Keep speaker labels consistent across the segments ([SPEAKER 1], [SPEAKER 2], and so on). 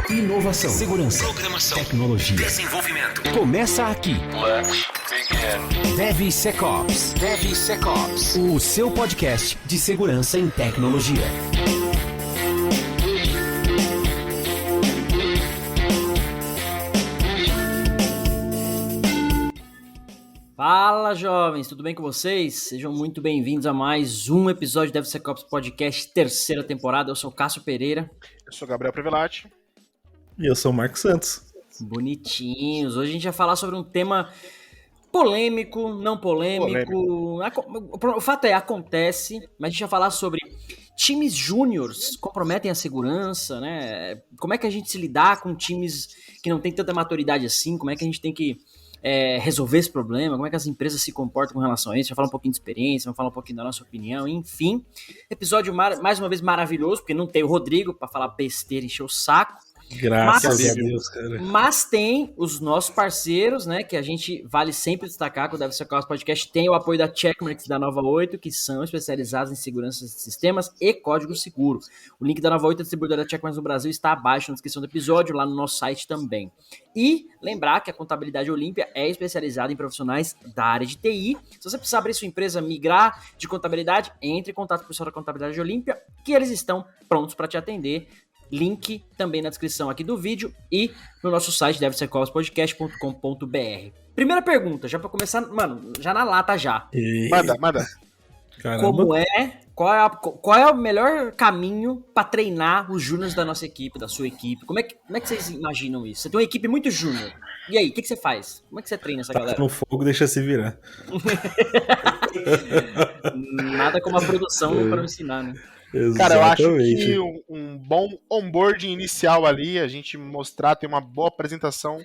[SPEAKER 1] Inovação, segurança,
[SPEAKER 2] programação,
[SPEAKER 1] tecnologia,
[SPEAKER 2] desenvolvimento.
[SPEAKER 1] Começa aqui.
[SPEAKER 2] Let's begin.
[SPEAKER 1] DevSecOps. DevSecOps. O seu podcast de segurança em tecnologia.
[SPEAKER 3] Fala, jovens, tudo bem com vocês? Sejam muito bem-vindos a mais um episódio do DevSecOps Podcast, terceira temporada. Eu sou o Cássio Pereira.
[SPEAKER 4] Eu sou o Gabriel Prevelati.
[SPEAKER 5] E eu sou o Marco Santos.
[SPEAKER 3] Bonitinhos. Hoje a gente vai falar sobre um tema polêmico, não polêmico. O fato é, acontece, mas a gente vai falar sobre times júniores comprometem a segurança, né? Como é que a gente se lidar com times que não tem tanta maturidade assim? Como é que a gente tem que resolver esse problema, como é que as empresas se comportam com relação a isso, vai falar um pouquinho de experiência, vai falar um pouquinho da nossa opinião, enfim. Episódio mais uma vez maravilhoso, porque não tem o Rodrigo para falar besteira e encher o saco.
[SPEAKER 5] Graças a Deus, cara.
[SPEAKER 3] Mas tem os nossos parceiros, né, que a gente vale sempre destacar, que o DevSecOps Podcast tem o apoio da Checkmarx da Nova 8, que são especializados em segurança de sistemas e código seguro. O link da Nova 8, distribuidora da Checkmarx no Brasil, está abaixo na descrição do episódio, lá no nosso site também. E lembrar que a Contabilidade Olímpia é especializada em profissionais da área de TI. Se você precisar abrir sua empresa, migrar de contabilidade, entre em contato com o pessoal da Contabilidade Olímpia, que eles estão prontos para te atender. Link também na descrição aqui do vídeo e no nosso site devsecopspodcast.com.br. Primeira pergunta, já pra começar, mano, já na lata já.
[SPEAKER 4] Manda.
[SPEAKER 5] Caramba.
[SPEAKER 3] Qual é o melhor caminho pra treinar os júniores da nossa equipe, da sua equipe? Como é que vocês imaginam isso? Você tem uma equipe muito júnior. E aí, o que você faz? Como é que você treina essa galera?
[SPEAKER 5] No fogo, deixa se virar.
[SPEAKER 3] Nada como a produção para ensinar, né?
[SPEAKER 5] Exatamente.
[SPEAKER 4] Cara, eu acho que um bom onboarding inicial ali, a gente mostrar, ter uma boa apresentação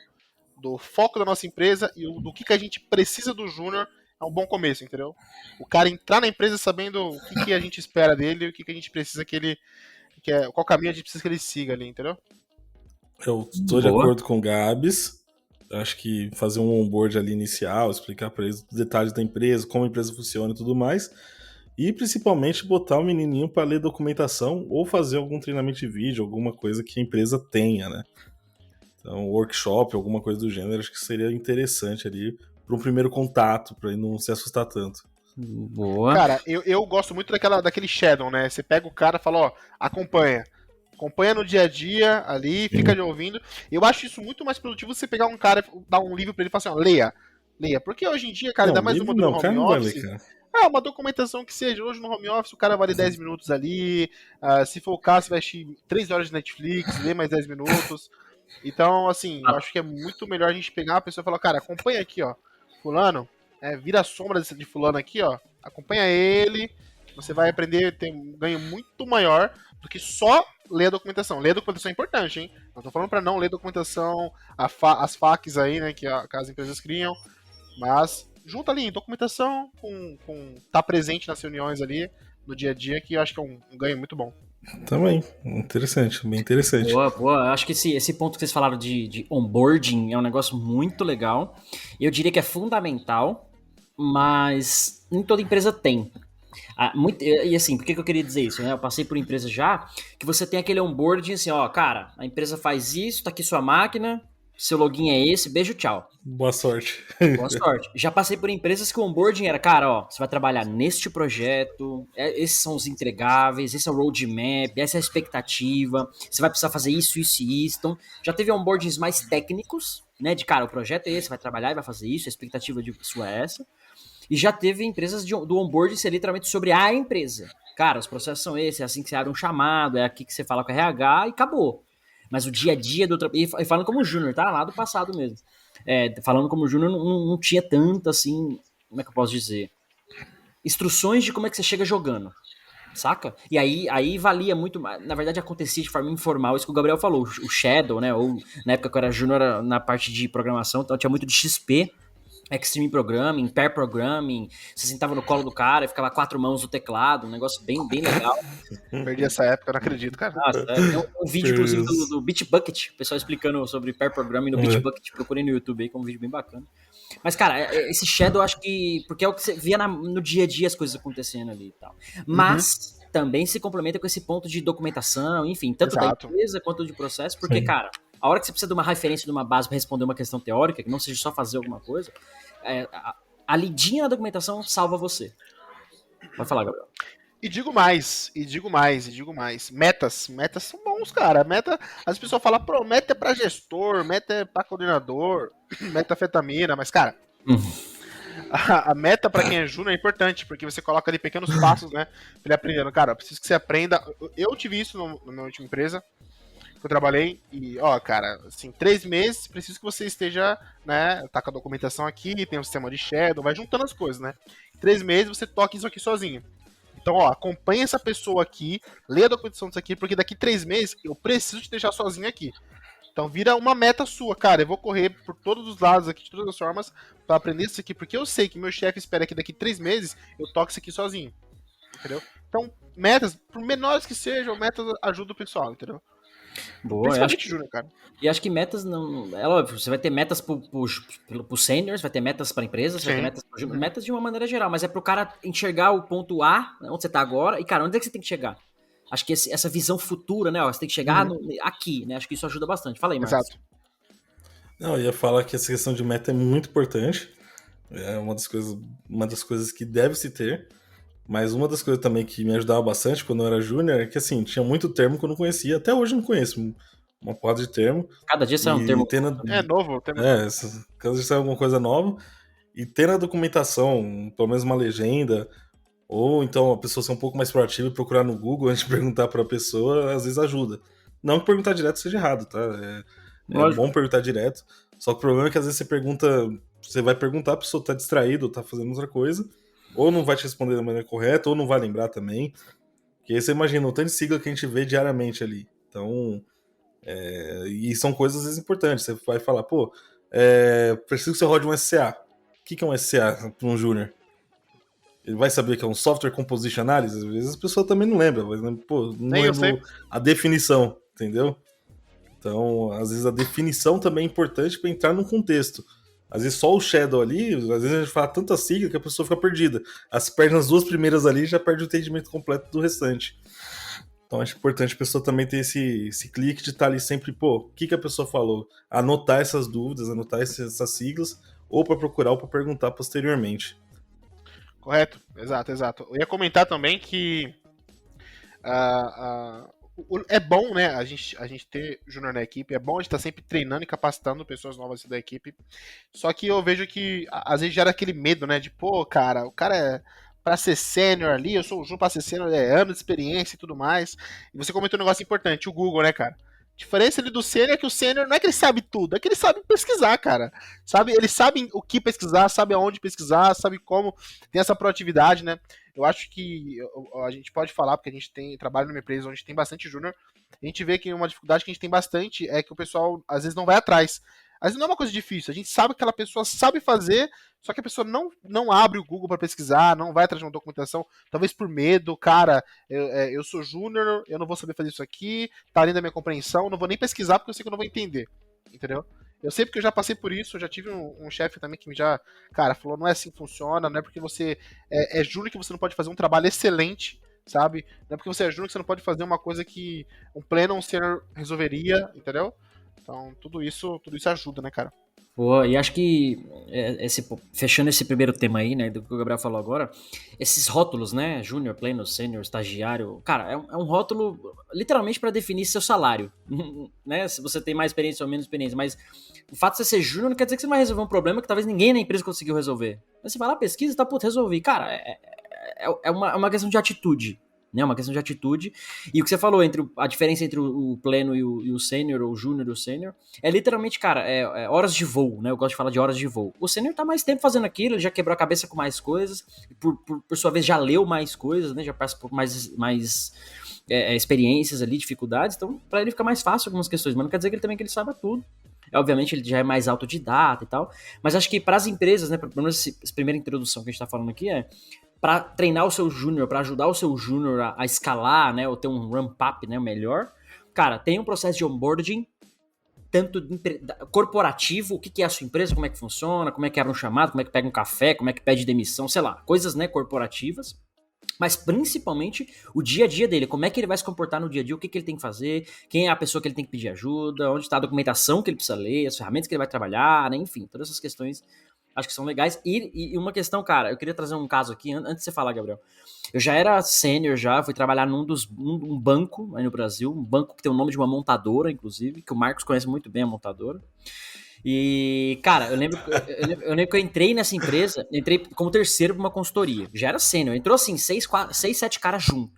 [SPEAKER 4] do foco da nossa empresa e do que a gente precisa do júnior é um bom começo, entendeu? O cara entrar na empresa sabendo o que a gente espera dele e o que a gente precisa qual caminho a gente precisa que ele siga ali, entendeu?
[SPEAKER 5] Eu estou de acordo com o Gabs. Acho que fazer um onboard ali inicial, explicar para eles os detalhes da empresa, como a empresa funciona e tudo mais. E principalmente botar o menininho para ler documentação ou fazer algum treinamento de vídeo, alguma coisa que a empresa tenha, né? Então, workshop, alguma coisa do gênero, acho que seria interessante ali para um primeiro contato, para ele não se assustar tanto.
[SPEAKER 3] Boa.
[SPEAKER 4] Cara, eu gosto muito daquele shadow, né? Você pega o cara e fala, ó, acompanha no dia a dia ali, fica ouvindo. Eu acho isso muito mais produtivo você pegar um cara, dar um livro pra ele e falar assim, ó, leia. Porque hoje em dia, cara, ainda mais uma do home office. Uma documentação que seja. Hoje no home office o cara vale 10 minutos ali. Se for o caso, você vai assistir 3 horas de Netflix, ler mais 10 minutos. Então, assim, eu acho que é muito melhor a gente pegar a pessoa e falar, cara, acompanha aqui, ó. Fulano, vira a sombra de fulano aqui, ó. Acompanha ele. Você vai aprender, ter um ganho muito maior do que só ler a documentação. Ler a documentação é importante, hein? Não tô falando pra não ler documentação, as FAQs aí, né, que as empresas criam. Mas junta ali documentação com tá presente nas reuniões ali no dia a dia, que eu acho que é um ganho muito bom.
[SPEAKER 5] Também, interessante, bem interessante.
[SPEAKER 3] Boa. Acho que esse ponto que vocês falaram de onboarding é um negócio muito legal. Eu diria que é fundamental, mas nem toda empresa tem. E assim, por que eu queria dizer isso, né? Eu passei por empresa já, que você tem aquele onboarding assim, ó, cara, a empresa faz isso, tá aqui sua máquina, seu login é esse, beijo, tchau.
[SPEAKER 5] Boa sorte.
[SPEAKER 3] Boa sorte. Já passei por empresas que o onboarding era, cara, ó, você vai trabalhar neste projeto, esses são os entregáveis, esse é o roadmap, essa é a expectativa, você vai precisar fazer isso e isso. Então, já teve onboardings mais técnicos, né, de, cara, o projeto é esse, vai trabalhar e vai fazer isso, a expectativa de sua é essa. E já teve empresas do onboarding ser literalmente sobre a empresa. Cara, os processos são esses, é assim que você abre um chamado, é aqui que você fala com a RH e acabou. Mas o dia a dia do trabalho. E falando como júnior, tá? Lá do passado mesmo. Falando como júnior, não tinha tanto assim. Como é que eu posso dizer? Instruções de como é que você chega jogando. Saca? E aí valia muito. Na verdade, acontecia de forma informal, isso que o Gabriel falou. O Shadow, né? Ou na época que eu era júnior, na parte de programação, então tinha muito de XP. Extreme Programming, Pair Programming, você sentava no colo do cara e ficava 4 mãos no teclado, um negócio bem legal.
[SPEAKER 4] Perdi essa época, eu não acredito, cara.
[SPEAKER 3] Nossa, tem um vídeo, inclusive, do Bitbucket, o pessoal explicando sobre Pair Programming no Bitbucket, procurei no YouTube aí, que é um vídeo bem bacana. Mas, cara, esse Shadow, eu acho que... Porque é o que você via no dia a dia as coisas acontecendo ali e tal. Mas... também se complementa com esse ponto de documentação, enfim, tanto
[SPEAKER 4] Exato.
[SPEAKER 3] da empresa quanto de processo, porque,
[SPEAKER 5] Sim.
[SPEAKER 3] cara, a hora que você precisa de uma referência, de uma base para responder uma questão teórica, que não seja só fazer alguma coisa, a lidinha na documentação salva você. Pode falar, Gabriel.
[SPEAKER 4] E digo mais. Metas são bons, cara. As pessoas falam, pô, meta é pra gestor, meta é pra coordenador, metafetamina, mas, cara, a meta pra quem é júnior é importante, porque você coloca ali pequenos passos, né, pra ele aprendendo. Cara, eu preciso que você aprenda. Eu tive isso na minha última empresa, que eu trabalhei, e, ó, cara, assim, 3 meses, preciso que você esteja, né, tá com a documentação aqui, tem um sistema de shadow, vai juntando as coisas, né. 3 meses você toca isso aqui sozinho. Então, ó, acompanha essa pessoa aqui, lê a documentação disso aqui, porque daqui 3 meses eu preciso te deixar sozinho aqui. Então vira uma meta sua, cara. Eu vou correr por todos os lados aqui, de todas as formas, pra aprender isso aqui, porque eu sei que meu chefe espera que daqui 3 meses eu toque isso aqui sozinho. Entendeu? Então, metas, por menores que sejam, metas ajudam o pessoal, entendeu?
[SPEAKER 3] Boa,
[SPEAKER 4] Principalmente júnior, cara.
[SPEAKER 3] E acho que metas não. É óbvio, você vai ter metas pro seniors, vai ter metas para empresas, vai ter metas pro júnior, metas de uma maneira geral, mas é pro cara enxergar o ponto A, onde você tá agora, e, cara, onde é que você tem que chegar? Acho que essa visão futura, né? Ó, você tem que chegar aqui, né? Acho que isso ajuda bastante. Fala aí, Marcos.
[SPEAKER 4] Exato.
[SPEAKER 5] Não, eu ia falar que essa questão de meta é muito importante. É uma das coisas que deve se ter. Mas uma das coisas também que me ajudava bastante quando eu era júnior é que, assim, tinha muito termo que eu não conhecia. Até hoje eu não conheço uma porrada de termo.
[SPEAKER 3] Cada dia sai um termo.
[SPEAKER 4] É novo.
[SPEAKER 5] Cada dia sai alguma coisa nova. E ter na documentação, pelo menos uma legenda, ou então a pessoa ser um pouco mais proativa e procurar no Google antes de perguntar para a pessoa, às vezes ajuda. Não que perguntar direto seja errado, tá? É bom perguntar direto. Só que o problema é que às vezes você vai perguntar, a pessoa tá distraída ou tá fazendo outra coisa, ou não vai te responder da maneira correta, ou não vai lembrar também. Porque aí você imagina o tanto de sigla que a gente vê diariamente ali. Então, e são coisas às vezes importantes. Você vai falar, pô, preciso que você rode um SCA. O que é um SCA para um júnior? Ele vai saber que é um Software Composition Analysis? Às vezes a pessoa também não lembra, mas pô, não lembra a definição, entendeu? Então, às vezes a definição também é importante para entrar num contexto. Às vezes só o Shadow ali, às vezes a gente fala tanta sigla que a pessoa fica perdida. As pernas 2 primeiras ali já perde o entendimento completo do restante. Então acho importante a pessoa também ter esse clique de estar ali sempre, pô, o que a pessoa falou? Anotar essas dúvidas, anotar essas siglas, ou para procurar ou para perguntar posteriormente.
[SPEAKER 4] Correto, exato. Eu ia comentar também que é bom, né, a gente ter júnior na equipe, é bom a gente estar sempre treinando e capacitando pessoas novas da equipe, só que eu vejo que às vezes gera aquele medo, né, de pô, cara, o cara é pra ser sênior ali, eu sou o júnior pra ser sênior, anos de experiência e tudo mais, e você comentou um negócio importante, o Google, né, cara? A diferença ali do sênior é que o sênior não é que ele sabe tudo, é que ele sabe pesquisar, cara. Sabe? Ele sabe o que pesquisar, sabe aonde pesquisar, sabe como, tem essa proatividade, né? Eu acho que a gente pode falar, porque a gente trabalha numa empresa onde tem bastante júnior, a gente vê que uma dificuldade que a gente tem bastante é que o pessoal às vezes não vai atrás. Às vezes não é uma coisa difícil, a gente sabe que aquela pessoa sabe fazer, só que a pessoa não abre o Google para pesquisar, não vai atrás de uma documentação, talvez por medo, cara, eu sou júnior, eu não vou saber fazer isso aqui, tá além da minha compreensão, não vou nem pesquisar porque eu sei que eu não vou entender, entendeu? Eu sei porque eu já passei por isso, eu já tive um chefe também que cara, falou, não é assim que funciona, não é porque você é júnior que você não pode fazer um trabalho excelente, sabe? Não é porque você é júnior que você não pode fazer uma coisa que um pleno sênior resolveria, entendeu? Então, tudo isso ajuda, né, cara?
[SPEAKER 3] Pô, e acho que, fechando esse primeiro tema aí, né, do que o Gabriel falou agora, esses rótulos, né, júnior, pleno, sênior, estagiário, cara, é um rótulo literalmente para definir seu salário, né, se você tem mais experiência ou menos experiência, mas o fato de você ser júnior não quer dizer que você vai resolver um problema que talvez ninguém na empresa conseguiu resolver. Mas você vai lá, pesquisa e tá, putz, resolvi. Cara, é uma questão de atitude. Né, uma questão de atitude, e o que você falou, a diferença entre o pleno e o sênior, ou o júnior e o sênior, é literalmente, cara, horas de voo, né, eu gosto de falar de horas de voo. O sênior tá mais tempo fazendo aquilo, ele já quebrou a cabeça com mais coisas, por sua vez já leu mais coisas, né, já passa por mais experiências ali, dificuldades, então pra ele fica mais fácil algumas questões, mas não quer dizer que ele saiba tudo. Obviamente ele já é mais autodidata e tal, mas acho que para as empresas, né, pelo menos essa primeira introdução que a gente tá falando aqui para treinar o seu júnior, para ajudar o seu júnior a escalar, né, ou ter um ramp-up, né, melhor, cara, tem um processo de onboarding, tanto corporativo, o que é a sua empresa, como é que funciona, como é que abre um chamado, como é que pega um café, como é que pede demissão, sei lá, coisas, né, corporativas, mas principalmente o dia a dia dele, como é que ele vai se comportar no dia a dia, o que ele tem que fazer, quem é a pessoa que ele tem que pedir ajuda, onde está a documentação que ele precisa ler, as ferramentas que ele vai trabalhar, né? Enfim, todas essas questões acho que são legais. E uma questão, cara, eu queria trazer um caso aqui, antes de você falar, Gabriel. Eu já era sênior, fui trabalhar num banco aí no Brasil, um banco que tem o nome de uma montadora, inclusive, que o Marcos conhece muito bem a montadora. E, cara, eu lembro que eu entrei nessa empresa, entrei como terceiro pra uma consultoria. Já era sênior, entrou assim, 6, 7 caras juntos.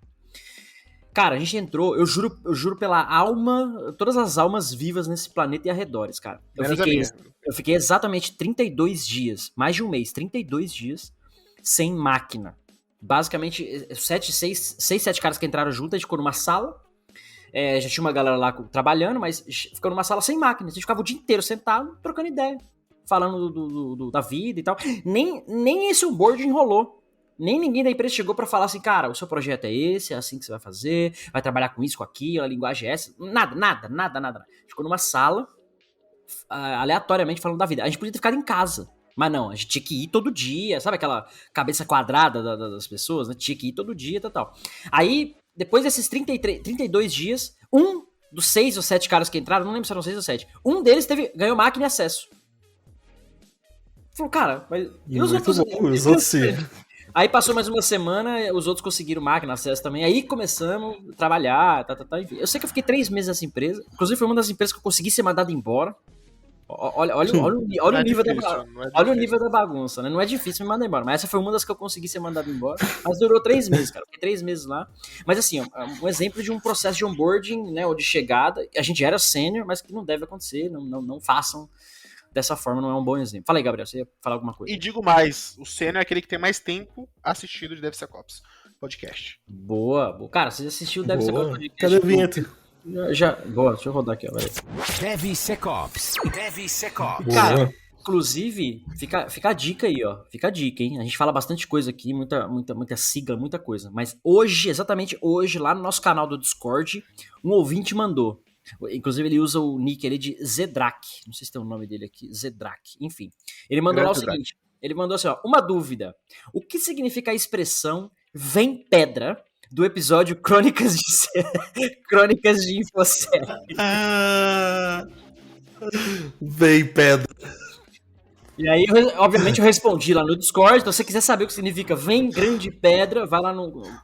[SPEAKER 3] Cara, a gente entrou, eu juro pela alma, todas as almas vivas nesse planeta e arredores, cara. Eu fiquei exatamente 32 dias, mais de um mês, 32 dias, sem máquina. Basicamente, 6, 7 caras que entraram juntos, a gente ficou numa sala, já tinha uma galera lá trabalhando, mas ficou numa sala sem máquina. A gente ficava o dia inteiro sentado, trocando ideia, falando da vida e tal. Nem esse onboarding rolou. Nem ninguém da empresa chegou pra falar assim, cara, o seu projeto é esse, é assim que você vai fazer, vai trabalhar com isso, com aquilo, a linguagem é essa. Nada. Ficou numa sala, aleatoriamente falando da vida. A gente podia ter ficado em casa, mas não, a gente tinha que ir todo dia, sabe aquela cabeça quadrada das pessoas, né? Tinha que ir todo dia, tal. Aí, depois desses 32 dias, um dos 6 ou 7 caras que entraram, não lembro se eram 6 ou 7, um deles ganhou máquina e acesso. Falou, cara, mas... E os outros sim. Aí passou mais uma semana, os outros conseguiram máquina, acesso também. Aí começamos a trabalhar, enfim. Eu sei que eu fiquei 3 meses nessa empresa. Inclusive foi uma das empresas que eu consegui ser mandado embora. Olha o nível da bagunça, né? Não é difícil me mandar embora. Mas essa foi uma das que eu consegui ser mandado embora. Mas durou 3 meses, cara. Fiquei 3 meses lá. Mas assim, um exemplo de um processo de onboarding, né? Ou de chegada. A gente era sênior, mas que não deve acontecer. Não façam dessa forma, não é um bom exemplo. Fala aí, Gabriel, você ia falar alguma coisa?
[SPEAKER 4] E digo mais, o sênior é aquele que tem mais tempo assistido de DevSecOps podcast.
[SPEAKER 3] Boa. Cara, você assistiu o DevSecOps podcast?
[SPEAKER 5] Cadê a vinheta?
[SPEAKER 3] Boa, deixa eu rodar aqui, velho.
[SPEAKER 1] DevSecOps.
[SPEAKER 3] Cara, inclusive, fica a dica aí, ó. Fica a dica, hein? A gente fala bastante coisa aqui, muita sigla, muita coisa. Mas hoje, exatamente hoje, lá no nosso canal do Discord, um ouvinte mandou. Inclusive ele usa o nick ali de Zedrak, não sei se tem o nome dele aqui, Zedrak, enfim. Ele mandou lá o seguinte, ele mandou assim, ó, uma dúvida, o que significa a expressão vem pedra do episódio Crônicas de InfoSec?
[SPEAKER 5] Vem pedra.
[SPEAKER 3] E aí, obviamente, eu respondi lá no Discord, então se você quiser saber o que significa vem grande pedra, vai lá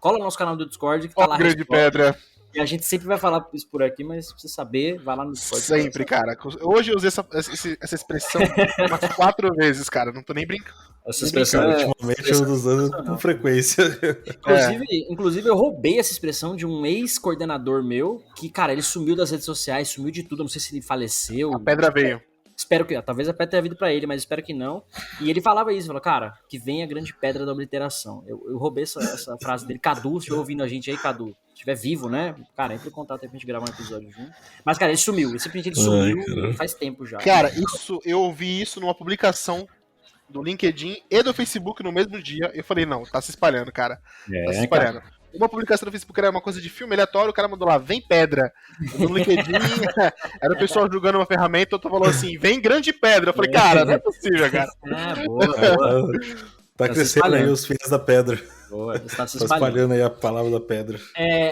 [SPEAKER 3] cola no nosso canal do Discord que tá lá.
[SPEAKER 4] Grande pedra.
[SPEAKER 3] E a gente sempre vai falar isso por aqui, mas se você saber, vai lá no Discord.
[SPEAKER 4] Sempre, cara. Hoje eu usei essa expressão umas 4 vezes, cara. Não tô nem brincando.
[SPEAKER 3] Essa expressão
[SPEAKER 5] ultimamente eu ando usando com frequência.
[SPEAKER 3] Inclusive, eu roubei essa expressão de um ex-coordenador meu, que, cara, ele sumiu das redes sociais, sumiu de tudo, não sei se ele faleceu.
[SPEAKER 4] A pedra veio.
[SPEAKER 3] Espero que, talvez a pedra tenha vindo pra ele, mas espero que não. E ele falava isso, falou, cara, que vem a grande pedra da obliteração. Eu roubei essa frase dele. Cadu, se estiver ouvindo a gente aí, Cadu, se estiver vivo, né? Cara, entra em contato aí pra gente gravar um episódio junto. Mas, cara, ele sumiu. Simplesmente ele sumiu faz tempo já.
[SPEAKER 4] Cara, eu ouvi isso numa publicação do LinkedIn e do Facebook no mesmo dia. Eu falei, não, tá se espalhando, cara. Tá se espalhando. Cara. Uma publicação no Facebook era uma coisa de filme aleatório, o cara mandou lá, vem pedra. No LinkedIn, era o pessoal julgando uma ferramenta, outro falou assim, vem grande pedra. Eu falei, cara, não é possível, cara.
[SPEAKER 3] Boa.
[SPEAKER 5] Tá crescendo aí os filhos da pedra.
[SPEAKER 3] Boa, tá se
[SPEAKER 5] espalhando aí a palavra da pedra.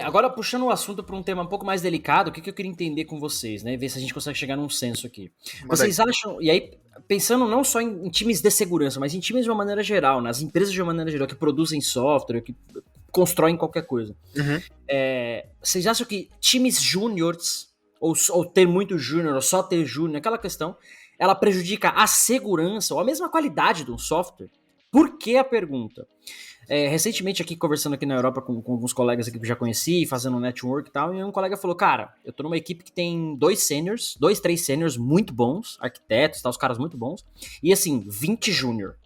[SPEAKER 3] Agora, puxando o assunto para um tema um pouco mais delicado, o que eu queria entender com vocês, né? Ver se a gente consegue chegar num senso aqui. Vocês acham, e aí, pensando não só em times de segurança, mas em times de uma maneira geral, nas empresas de uma maneira geral, que produzem software, que constroem qualquer coisa.
[SPEAKER 4] Uhum.
[SPEAKER 3] Vocês acham que times júniores, ou ter muito júnior, ou só ter júnior, aquela questão, ela prejudica a segurança ou a mesma qualidade de um software? Por que a pergunta? Recentemente aqui, conversando aqui na Europa com alguns colegas aqui que eu já conheci, fazendo network e tal, e um colega falou, cara, eu tô numa equipe que tem 2, 3 seniors muito bons, arquitetos, tá, os caras muito bons, e assim, 20 júnior.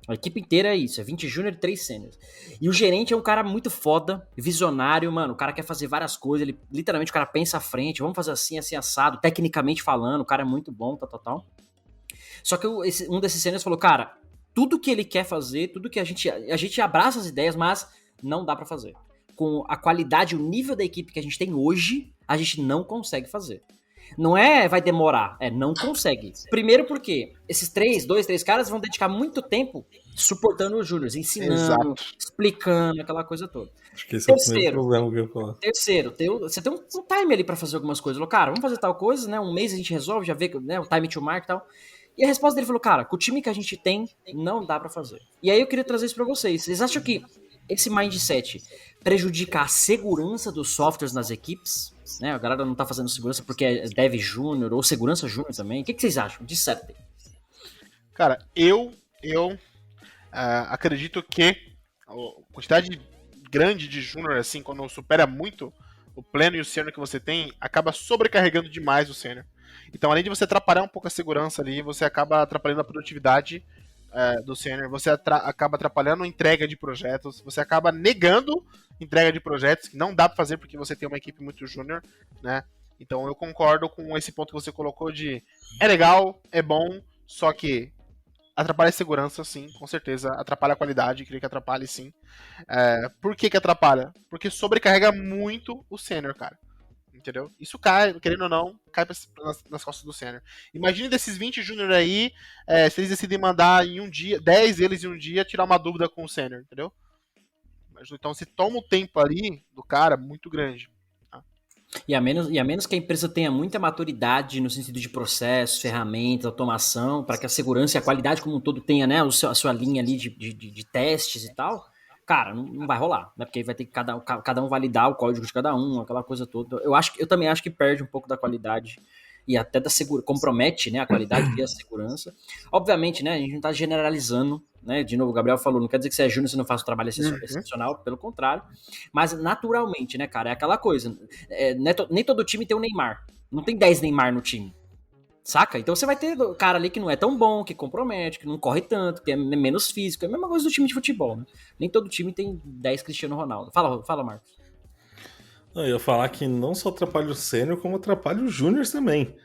[SPEAKER 3] A equipe inteira é isso, é 20 júnior e 3 sêniors. E o gerente é um cara muito foda, visionário, mano, o cara quer fazer várias coisas, ele literalmente o cara pensa à frente, vamos fazer assim, assim, assado, tecnicamente falando, o cara é muito bom, tal. Só que um desses sêniors falou, cara, tudo que ele quer fazer, tudo que a gente abraça as ideias, mas não dá pra fazer. Com a qualidade, o nível da equipe que a gente tem hoje, a gente não consegue fazer. Não é vai demorar, não consegue. Primeiro porque esses 3 caras vão dedicar muito tempo suportando os júniors, ensinando, explicando, aquela coisa toda.
[SPEAKER 5] Acho que esse é o primeiro problema que eu ia falar.
[SPEAKER 3] Terceiro, você tem um time ali pra fazer algumas coisas. Falou, cara, vamos fazer tal coisa, né? Um mês a gente resolve, já vê, né, o time to mark e tal. E a resposta dele falou, cara, com o time que a gente tem, não dá pra fazer. E aí eu queria trazer isso pra vocês. Vocês acham que esse mindset prejudica a segurança dos softwares nas equipes? Né? A galera não tá fazendo segurança porque é dev júnior ou segurança júnior também. O que vocês acham? Dissertem.
[SPEAKER 4] Cara, eu acredito que a quantidade grande de júnior, assim, quando supera muito o pleno e o sênior que você tem, acaba sobrecarregando demais o sênior. Então, além de você atrapalhar um pouco a segurança ali, você acaba atrapalhando a produtividade do sênior, você acaba atrapalhando a entrega de projetos, você acaba negando entrega de projetos, que não dá pra fazer porque você tem uma equipe muito júnior, né? Então, eu concordo com esse ponto que você colocou de é legal, é bom, só que atrapalha a segurança, sim, com certeza. Atrapalha a qualidade, creio que atrapalhe, sim. Por que atrapalha? Porque sobrecarrega muito o sênior, cara. Entendeu? Isso cai, querendo ou não, cai nas costas do sênior. Imagine desses 20 júnior aí, se eles decidem mandar em um dia, 10 deles em um dia, tirar uma dúvida com o sênior, entendeu? Então se toma o tempo ali do cara muito grande.
[SPEAKER 3] E a menos que a empresa tenha muita maturidade no sentido de processos, ferramentas, automação, para que a segurança e a qualidade como um todo tenha, né, a sua linha ali de testes e tal, cara, não vai rolar, né? Porque aí vai ter que cada um validar o código de cada um, aquela coisa toda. Eu também acho que perde um pouco da qualidade e até da segurança, compromete, né, a qualidade e a segurança. Obviamente, né, a gente não está generalizando, né, de novo, o Gabriel falou, não quer dizer que você é júnior, você não faz um trabalho excepcional, pelo contrário, mas naturalmente, né, cara, é aquela coisa, nem todo time tem um Neymar, não tem 10 Neymar no time, saca? Então você vai ter cara ali que não é tão bom, que compromete, que não corre tanto, que é menos físico, é a mesma coisa do time de futebol, né? Nem todo time tem 10 Cristiano Ronaldo. Fala, Marcos.
[SPEAKER 5] Eu ia falar que não só atrapalha o sênior, como atrapalha os júniors também.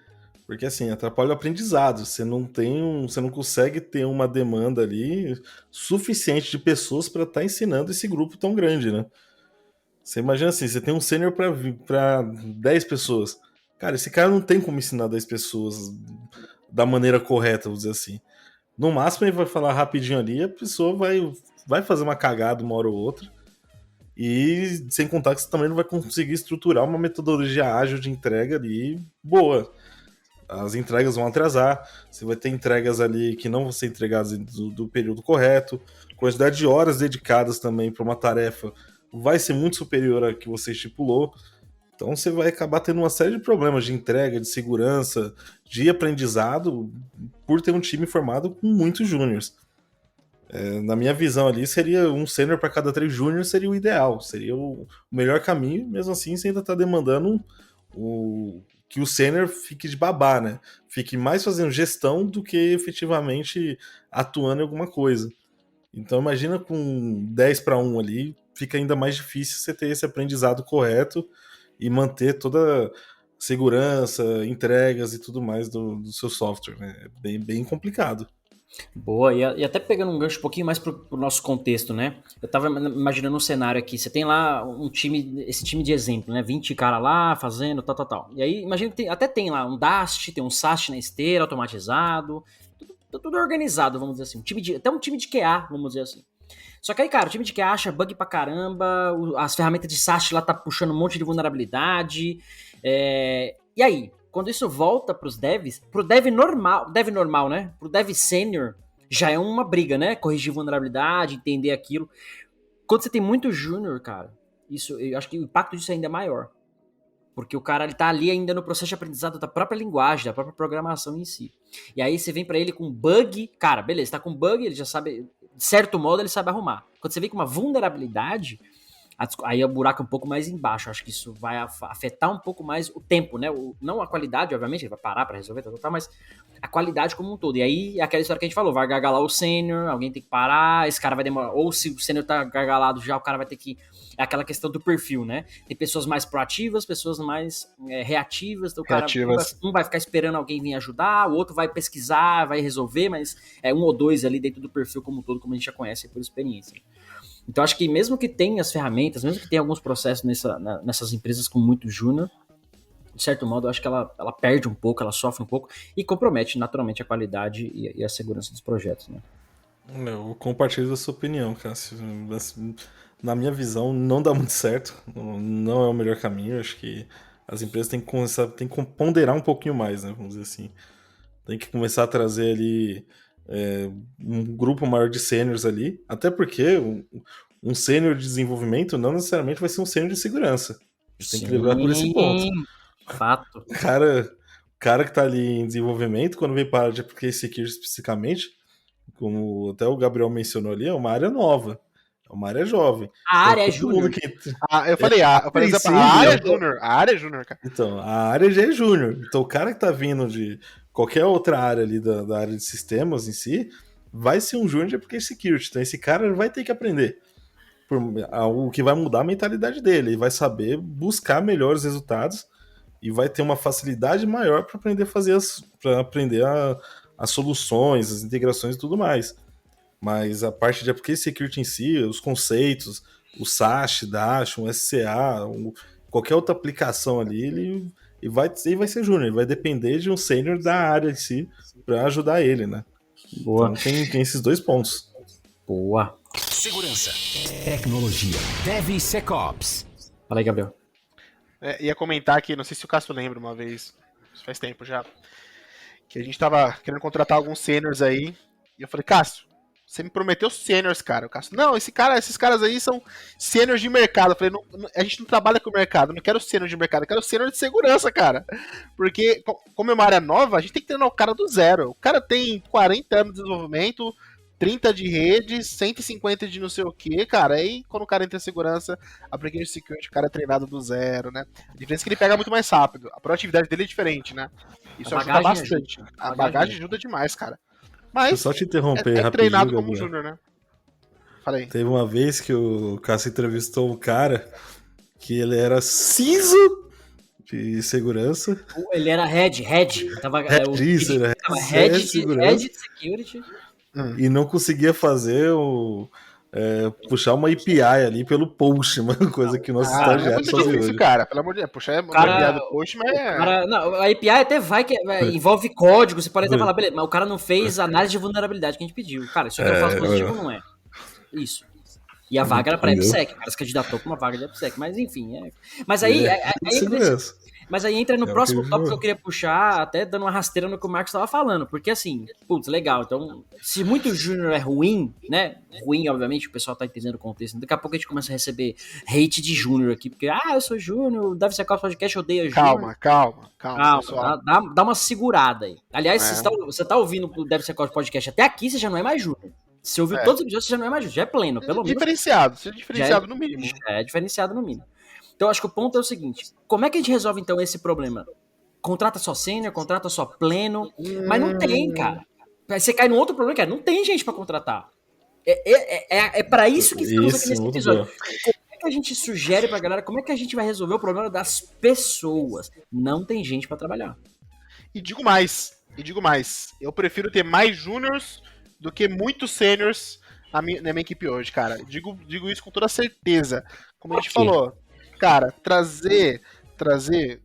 [SPEAKER 5] Porque assim, atrapalha o aprendizado. Você não consegue ter uma demanda ali suficiente de pessoas para estar ensinando esse grupo tão grande, né? Você imagina assim, você tem um sênior para 10 pessoas. Cara, esse cara não tem como ensinar 10 pessoas da maneira correta, vamos dizer assim. No máximo ele vai falar rapidinho ali, a pessoa vai fazer uma cagada uma hora ou outra. E sem contar que você também não vai conseguir estruturar uma metodologia ágil de entrega ali boa. As entregas vão atrasar, você vai ter entregas ali que não vão ser entregadas do período correto, quantidade de horas dedicadas também para uma tarefa vai ser muito superior à que você estipulou. Então você vai acabar tendo uma série de problemas de entrega, de segurança, de aprendizado, por ter um time formado com muitos júniors. Na minha visão ali, seria um sênior para cada 3 júniors seria o ideal, seria o melhor caminho, mesmo assim você ainda está demandando que o sênior fique de babá, né? Fique mais fazendo gestão do que efetivamente atuando em alguma coisa. Então imagina com 10 para 1 ali, fica ainda mais difícil você ter esse aprendizado correto e manter toda a segurança, entregas e tudo mais do seu software, né? É bem complicado.
[SPEAKER 3] Boa, e até pegando um gancho um pouquinho mais pro nosso contexto, né? Eu tava imaginando um cenário aqui, você tem lá esse time de exemplo, né? 20 cara lá fazendo, tal. E aí, imagina que até tem lá um Dast, tem um SAST na esteira, automatizado, tudo organizado, vamos dizer assim. Até um time de QA, vamos dizer assim. Só que aí, cara, o time de QA acha bug pra caramba, as ferramentas de SAST lá tá puxando um monte de vulnerabilidade, e aí? Quando isso volta pros devs, pro dev normal, né? Pro dev sênior, já é uma briga, né? Corrigir vulnerabilidade, entender aquilo. Quando você tem muito júnior, cara, eu acho que o impacto disso é ainda maior. Porque o cara ele tá ali ainda no processo de aprendizado da própria linguagem, da própria programação em si. E aí você vem pra ele com bug, cara, beleza, tá com bug, ele já sabe, de certo modo ele sabe arrumar. Quando você vem com uma vulnerabilidade, aí o buraco é um pouco mais embaixo. Acho que isso vai afetar um pouco mais o tempo, né? Não a qualidade, obviamente, ele vai parar pra resolver, mas a qualidade como um todo. E aí, aquela história que a gente falou, vai gargalar o sênior, alguém tem que parar, esse cara vai demorar. Ou se o sênior tá gargalado já, o cara vai ter que... É aquela questão do perfil, né? Tem pessoas mais proativas, pessoas mais reativas. Então o cara um vai ficar esperando alguém vir ajudar, o outro vai pesquisar, vai resolver, mas é um ou dois ali dentro do perfil como um todo, como a gente já conhece por experiência. Então, acho que mesmo que tenha as ferramentas, mesmo que tenha alguns processos nessas empresas com muito júnior, de certo modo, eu acho que ela perde um pouco, ela sofre um pouco e compromete naturalmente a qualidade e a segurança dos projetos, né?
[SPEAKER 5] Eu compartilho da sua opinião, Cássio. Assim, na minha visão, não dá muito certo. Não é o melhor caminho. Acho que as empresas têm que começar, têm que ponderar um pouquinho mais, né? Vamos dizer assim. Tem que começar a trazer ali um grupo maior de sêniors ali. Até porque um sênior de desenvolvimento não necessariamente vai ser um sênior de segurança. A gente tem que lembrar por esse ponto.
[SPEAKER 3] Fato.
[SPEAKER 5] O cara que tá ali em desenvolvimento, quando vem para a área de application security especificamente, como até o Gabriel mencionou ali, é uma área nova. É uma área jovem.
[SPEAKER 3] A área é júnior.
[SPEAKER 4] Eu falei, a área é júnior. A área é júnior, cara.
[SPEAKER 5] Então, a área já é júnior. Então, o cara que tá vindo de qualquer outra área ali da área de sistemas em si, vai ser um júnior de application security. Então, esse cara vai ter que aprender. O que vai mudar a mentalidade dele. Ele vai saber buscar melhores resultados e vai ter uma facilidade maior para aprender a fazer as soluções, as integrações e tudo mais. Mas a parte de application security em si, os conceitos, o SASH, DASH, um SCA, qualquer outra aplicação ali, ele vai ser júnior, ele vai depender de um sênior da área em si para ajudar ele, né?
[SPEAKER 3] Boa.
[SPEAKER 5] Então tem esses dois pontos.
[SPEAKER 3] Boa.
[SPEAKER 1] Segurança, tecnologia, DevSecOps.
[SPEAKER 3] Fala aí, Gabriel.
[SPEAKER 4] Ia comentar aqui, não sei se o Cássio lembra uma vez, faz tempo já, que a gente tava querendo contratar alguns seniors aí, e eu falei, Cássio, você me prometeu seniors, cara. O Cássio, não, esses caras aí são seniors de mercado. Eu falei, a gente não trabalha com o mercado, não quero senior de mercado, eu quero senior de segurança, cara. Porque, como é uma área nova, a gente tem que treinar o cara do zero. O cara tem 40 anos de desenvolvimento, 30 de rede, 150 de não sei o que, cara. Aí, quando o cara entra em segurança, application security, o cara é treinado do zero, né? A diferença é que ele pega muito mais rápido. A proatividade dele é diferente, né? Isso ajuda bastante. A bagagem ajuda demais, cara. Mas
[SPEAKER 5] eu só te interromper rapidinho,
[SPEAKER 4] treinado como júnior, né? Falei.
[SPEAKER 5] Teve uma vez que o Cássio entrevistou um cara que ele era CISO de segurança.
[SPEAKER 3] Ele era head. Tava,
[SPEAKER 5] head de
[SPEAKER 3] security.
[SPEAKER 5] E não conseguia fazer puxar uma API ali pelo post, uma coisa que o nosso estagiário fazia hoje.
[SPEAKER 4] Cara, pelo amor de Deus, puxar uma API do post, mas
[SPEAKER 3] não, a API até vai que envolve código, você pode até falar, beleza, mas o cara não fez a análise de vulnerabilidade que a gente pediu. Cara, isso aqui eu faço positivo ou não é? Isso. E a vaga era pra IPSEC, o cara se candidatou pra uma vaga de IPSEC, mas enfim. Mas aí entra no próximo tópico que eu queria puxar, até dando uma rasteira no que o Marcos estava falando, porque assim, putz, legal, então, se muito júnior é ruim, né, ruim, obviamente, o pessoal tá entendendo o contexto, daqui a pouco a gente começa a receber hate de júnior aqui, porque, eu sou júnior, deve ser qual podcast, odeia júnior.
[SPEAKER 4] Calma, pessoal.
[SPEAKER 3] Dá uma segurada aí. Aliás, você tá ouvindo o Deve Ser Qual podcast até aqui, você já não é mais júnior. Se ouviu todos os episódios, você já não é mais júnior, já é pleno, pelo menos.
[SPEAKER 4] Diferenciado no mínimo.
[SPEAKER 3] É diferenciado no mínimo. Então, acho que o ponto é o seguinte, como é que a gente resolve, então, esse problema? Contrata só sênior, contrata só pleno, mas não tem, cara. Você cai num outro problema, cara, não tem gente pra contratar. É pra isso que estamos aqui nesse episódio. Como é que a gente sugere pra galera, como é que a gente vai resolver o problema das pessoas? Não tem gente pra trabalhar.
[SPEAKER 4] E digo mais, eu prefiro ter mais júniors do que muitos sêniors na minha equipe hoje, cara. Digo isso com toda certeza. Como a gente falou, cara, trazer.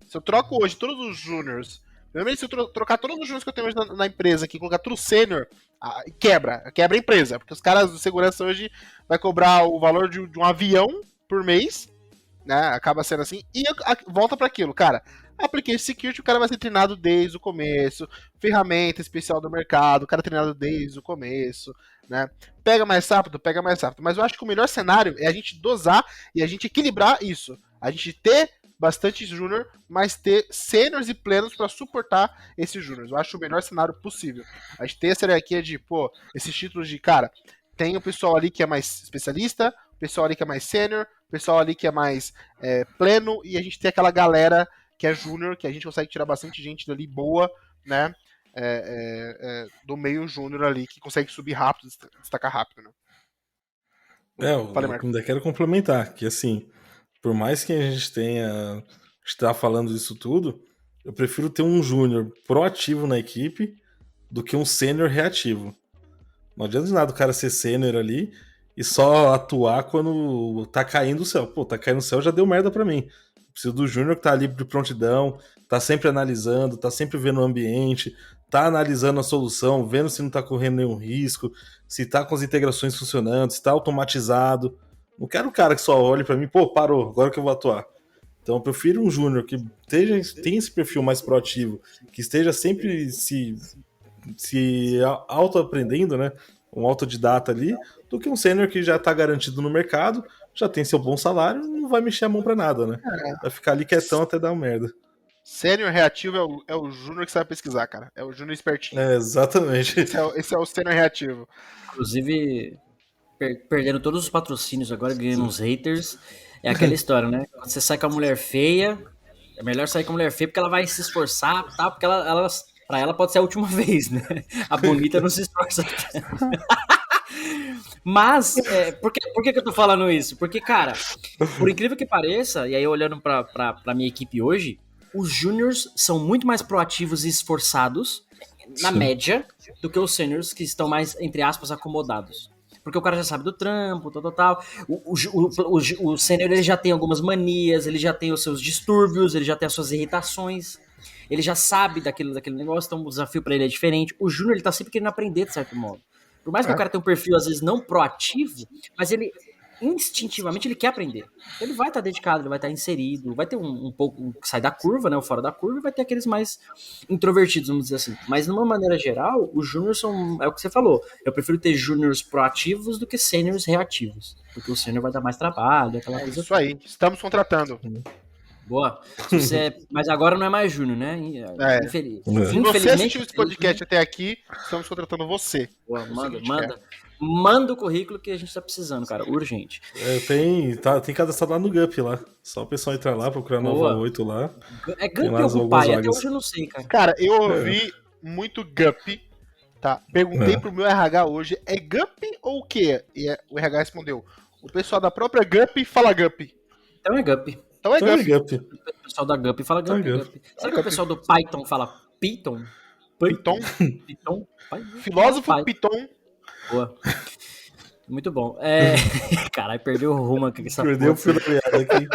[SPEAKER 4] Se eu troco hoje todos os júniors, primeiro se eu trocar todos os júniors que eu tenho hoje na empresa aqui, colocar tudo sênior, quebra a empresa, porque os caras de segurança hoje vai cobrar o valor de um avião por mês, né? Acaba sendo assim, e volta para aquilo, cara. Application Security, o cara vai ser treinado desde o começo, ferramenta especial do mercado, o cara é treinado desde o começo, né? Pega mais rápido, mas eu acho que o melhor cenário é a gente dosar e a gente equilibrar isso. A gente ter bastante júnior, mas ter sêniors e plenos para suportar esses júniors. Eu acho o melhor cenário possível. A gente ter essa hierarquia de, esses títulos de, cara, tem o pessoal ali que é mais especialista, o pessoal ali que é mais sênior, o pessoal ali que é mais pleno, e a gente tem aquela galera que é júnior, que a gente consegue tirar bastante gente dali boa, né? Do meio júnior ali, que consegue subir rápido, destacar rápido, né?
[SPEAKER 5] Eu ainda quero complementar, que assim, por mais que a gente está falando disso tudo, eu prefiro ter um júnior proativo na equipe do que um sênior reativo. Não adianta de nada o cara ser sênior ali e só atuar quando tá caindo o céu. Tá caindo o céu, já deu merda pra mim. Preciso do júnior que tá ali de prontidão, tá sempre analisando, tá sempre vendo o ambiente, tá analisando a solução, vendo se não tá correndo nenhum risco, se tá com as integrações funcionando, se tá automatizado. Não quero um cara que só olhe para mim, pô, parou, agora que eu vou atuar. Então eu prefiro um júnior que tenha esse perfil mais proativo, que esteja sempre se auto-aprendendo, né? Um autodidata ali, do que um sênior que já tá garantido no mercado, já tem seu bom salário, não vai mexer a mão pra nada, né? Vai ficar ali quietão até dar merda.
[SPEAKER 4] Sênior reativo é o júnior que sabe pesquisar, cara. É o júnior espertinho.
[SPEAKER 5] Exatamente.
[SPEAKER 4] Esse é o sênior reativo.
[SPEAKER 3] Inclusive, perdendo todos os patrocínios agora, ganhando uns haters. É aquela história, né? Quando você sai com a mulher feia, é melhor sair com a mulher feia porque ela vai se esforçar, tá? Porque pra ela pode ser a última vez, né? A bonita não se esforça. Mas, por que eu tô falando isso? Porque, cara, por incrível que pareça, e aí olhando pra minha equipe hoje, os júniors são muito mais proativos e esforçados, na média, do que os sêniors que estão mais, entre aspas, acomodados. Porque o cara já sabe do trampo, tal. O sênior, ele já tem algumas manias, ele já tem os seus distúrbios, ele já tem as suas irritações, ele já sabe daquele negócio, então o desafio pra ele é diferente. O júnior, ele tá sempre querendo aprender, de certo modo. Por mais que o cara tenha um perfil, às vezes, não proativo, mas ele, instintivamente, ele quer aprender. Ele vai estar dedicado, ele vai estar inserido, vai ter um pouco que sai da curva, né, o fora da curva, e vai ter aqueles mais introvertidos, vamos dizer assim. Mas, de uma maneira geral, os júniors são, é o que você falou, eu prefiro ter júniors proativos do que sêniors reativos, porque o sênior vai dar mais trabalho, aquela coisa.
[SPEAKER 4] Isso aí, estamos contratando.
[SPEAKER 3] Boa. Mas agora não é mais júnior, né?
[SPEAKER 4] Se você assistiu esse podcast até aqui, estamos contratando você.
[SPEAKER 3] Boa, manda o currículo que a gente tá precisando, cara. Urgente.
[SPEAKER 5] Tem cadastrado lá no GUP lá. Só o pessoal entrar lá, procurar Nova 8 lá.
[SPEAKER 3] É GUP ou pai? Até hoje eu não sei, cara.
[SPEAKER 4] Cara, eu ouvi muito GUP, tá? Perguntei pro meu RH hoje, é GUP ou o quê? E o RH respondeu, o pessoal da própria GUP fala GUP.
[SPEAKER 3] Então é GUP.
[SPEAKER 4] Então é GUP.
[SPEAKER 3] O pessoal da GUP fala GUP. Será que o pessoal do Python fala Python?
[SPEAKER 4] Python?
[SPEAKER 3] Python?
[SPEAKER 4] Filósofo Python.
[SPEAKER 3] Boa. Muito bom. Caralho, perdeu o rumo aqui.
[SPEAKER 5] Perdeu o fio da meada aqui.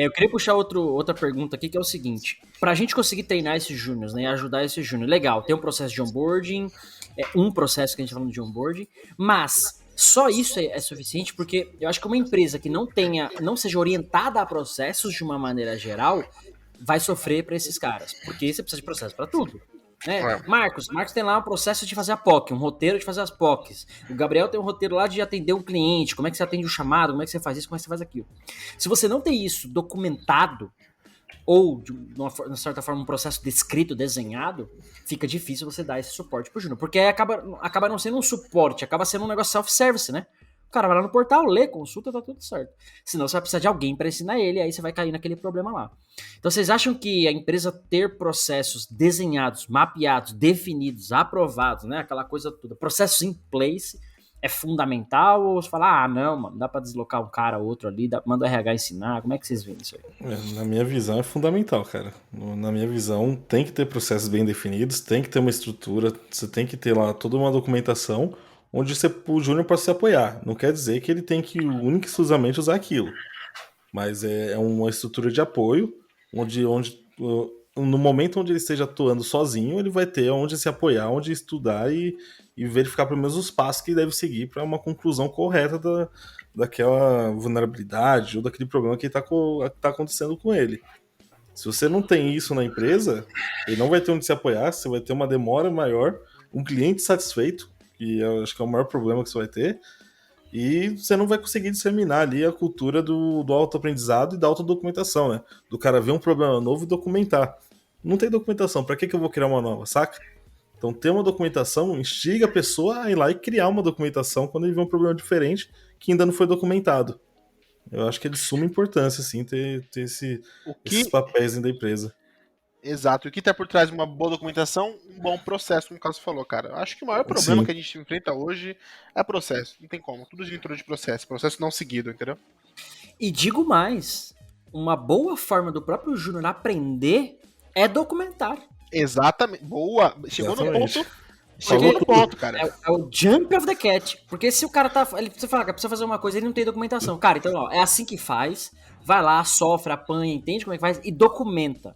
[SPEAKER 3] Eu queria puxar outra pergunta aqui, que é o seguinte. Pra gente conseguir treinar esses júniors, né, e ajudar esses júniors, legal, tem um processo de onboarding, um processo que a gente tá falando de onboarding, mas só isso é suficiente, porque eu acho que uma empresa que não seja orientada a processos de uma maneira geral, vai sofrer para esses caras, porque você precisa de processo para tudo. Né? Marcos tem lá um processo de fazer a POC, um roteiro de fazer as POCs. O Gabriel tem um roteiro lá de atender um cliente, como é que você atende o chamado, como é que você faz isso, como é que você faz aquilo. Se você não tem isso documentado, ou de uma certa forma um processo descrito, desenhado, fica difícil você dar esse suporte pro júnior, porque aí acaba não sendo um suporte, acaba sendo um negócio self-service, né? O cara vai lá no portal, lê, consulta, tá tudo certo. Senão você vai precisar de alguém para ensinar ele, aí você vai cair naquele problema lá. Então vocês acham que a empresa ter processos desenhados, mapeados, definidos, aprovados, né? Aquela coisa toda, processos in place, é fundamental? Ou você fala, não, mano, dá pra deslocar um cara ou outro ali, manda o RH ensinar, como é que vocês veem isso aí?
[SPEAKER 5] Na minha visão é fundamental, cara. Na minha visão tem que ter processos bem definidos, tem que ter uma estrutura, você tem que ter lá toda uma documentação onde o júnior pode se apoiar. Não quer dizer que ele tem que única e exclusivamente usar aquilo, mas é uma estrutura de apoio, onde no momento onde ele esteja atuando sozinho, ele vai ter onde se apoiar, onde estudar e verificar pelo menos os passos que deve seguir para uma conclusão correta daquela vulnerabilidade ou daquele problema que está acontecendo com ele. Se você não tem isso na empresa, ele não vai ter onde se apoiar, você vai ter uma demora maior, um cliente satisfeito, que eu acho que é o maior problema que você vai ter, e você não vai conseguir disseminar ali a cultura do autoaprendizado e da autodocumentação, né? Do cara ver um problema novo e documentar. Não tem documentação, pra que eu vou criar uma nova, saca? Então ter uma documentação instiga a pessoa a ir lá e criar uma documentação quando ele vê um problema diferente que ainda não foi documentado. Eu acho que é de suma importância, assim, ter esses papéis dentro da empresa.
[SPEAKER 4] Exato. O que tá por trás de uma boa documentação, um bom processo, como o Caso falou, cara. Acho que o maior problema que a gente enfrenta hoje é processo. Não tem como. Tudo gira em torno de processo. Processo não seguido, entendeu?
[SPEAKER 3] E digo mais, uma boa forma do próprio júnior aprender é documentar.
[SPEAKER 4] Exatamente. Boa. Chegou no ponto. Chegou no ponto, cara.
[SPEAKER 3] É o jump of the cat. Porque se o cara tá. Ele precisa falar, precisa fazer uma coisa, ele não tem documentação. Cara, então, ó, é assim que faz. vai lá, sofre, apanha, entende como é que faz e documenta.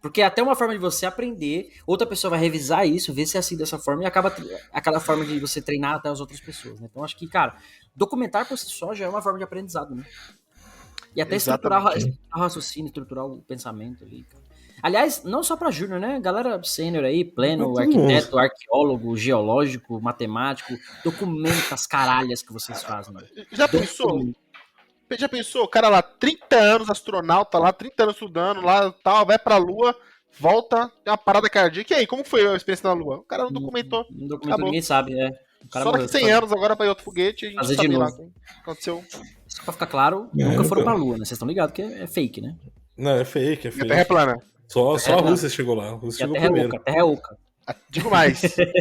[SPEAKER 3] Porque é até uma forma de você aprender, outra pessoa vai revisar isso, ver se é assim dessa forma, e acaba aquela forma de você treinar até as outras pessoas, né? Então acho que, cara, documentar por si só já é uma forma de aprendizado, né? E até estruturar o raciocínio, estruturar o pensamento ali, cara. Aliás, não só pra júnior, né? Galera sênior aí, pleno, arquiteto, arqueólogo, geológico, matemático, documenta as caralhas que vocês fazem. Mano.
[SPEAKER 4] Já pensou? O cara lá, 30 anos, astronauta lá, 30 anos estudando lá, tal, vai pra Lua, volta, tem uma parada cardíaca. E aí, como foi a experiência na Lua? O cara não documentou.
[SPEAKER 3] Não documentou, ninguém sabe, né?
[SPEAKER 4] Só daqui 100 anos agora vai outro foguete e a gente
[SPEAKER 3] fazer
[SPEAKER 4] sabe
[SPEAKER 3] de
[SPEAKER 4] lá
[SPEAKER 3] novo.
[SPEAKER 4] o que aconteceu.
[SPEAKER 3] Só pra ficar claro, nunca foram pra Lua, né? Vocês estão ligados que é fake, né?
[SPEAKER 5] Não, é fake, é
[SPEAKER 4] E a
[SPEAKER 5] fake.
[SPEAKER 4] Terra é plana.
[SPEAKER 5] Só a Rússia chegou lá. A Rússia chegou primeiro.
[SPEAKER 3] A Terra é oca.
[SPEAKER 4] Digo mais.
[SPEAKER 5] Terra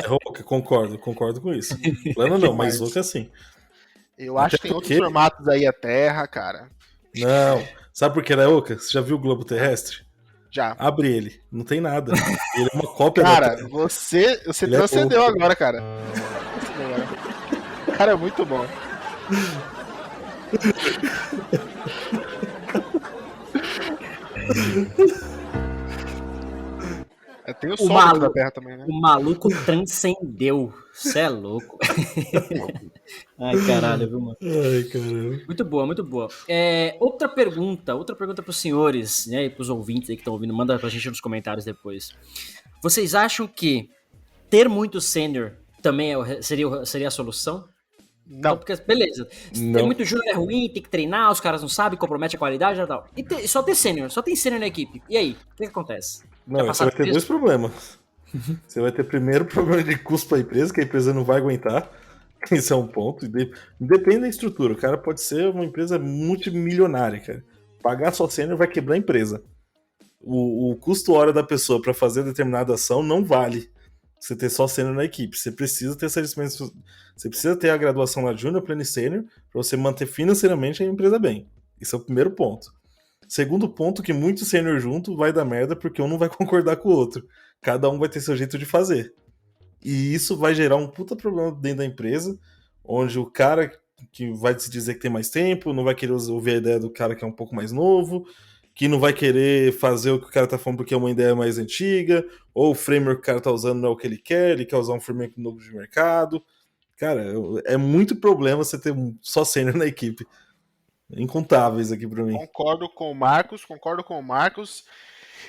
[SPEAKER 5] é oca, concordo com isso. Plano não, mas oca sim.
[SPEAKER 4] Eu acho que tem outros formatos aí a Terra, cara.
[SPEAKER 5] Não. Sabe por que ela é oca? Você já viu o globo terrestre?
[SPEAKER 4] Já.
[SPEAKER 5] Abre ele. Não tem nada. Ele é uma cópia
[SPEAKER 4] cara,
[SPEAKER 5] da Terra.
[SPEAKER 4] Você transcendeu agora, cara. Cara, é muito bom. Tem o Sol da Terra também, né?
[SPEAKER 3] O maluco transcendeu. Você é louco. Ai, caralho, viu, mano?
[SPEAKER 5] Ai, caralho.
[SPEAKER 3] Muito boa, muito boa. Outra pergunta pros senhores, né, e pros ouvintes aí que estão ouvindo, manda pra gente nos comentários depois. Vocês acham que ter muito sênior também seria a solução?
[SPEAKER 4] Não.
[SPEAKER 3] Então, porque, beleza, ter muito júnior é ruim, tem que treinar, os caras não sabem, compromete a qualidade e tal. E só ter sênior, só tem sênior na equipe. E aí, o que acontece?
[SPEAKER 5] Não, você vai ter dois problemas. Você vai ter primeiro o problema de custo para a empresa, que a empresa não vai aguentar. Isso é um ponto. Depende da estrutura. O cara pode ser uma empresa multimilionária, cara. Pagar só sênior vai quebrar a empresa. O custo hora da pessoa para fazer determinada ação não vale você ter só sênior na equipe. Você precisa ter você precisa ter a graduação na Júnior, Pleno e Sênior para você manter financeiramente a empresa bem. Esse é o primeiro ponto. Segundo ponto, que muito sênior junto vai dar merda porque um não vai concordar com o outro. Cada um vai ter seu jeito de fazer. E isso vai gerar um puta problema dentro da empresa, onde o cara que vai se dizer que tem mais tempo, não vai querer ouvir a ideia do cara que é um pouco mais novo, que não vai querer fazer o que o cara tá falando porque é uma ideia mais antiga, ou o framework que o cara tá usando não é o que ele quer usar um framework novo de mercado. Cara, é muito problema você ter só sênior na equipe. Incontáveis aqui pra mim.
[SPEAKER 4] Concordo com o Marcos.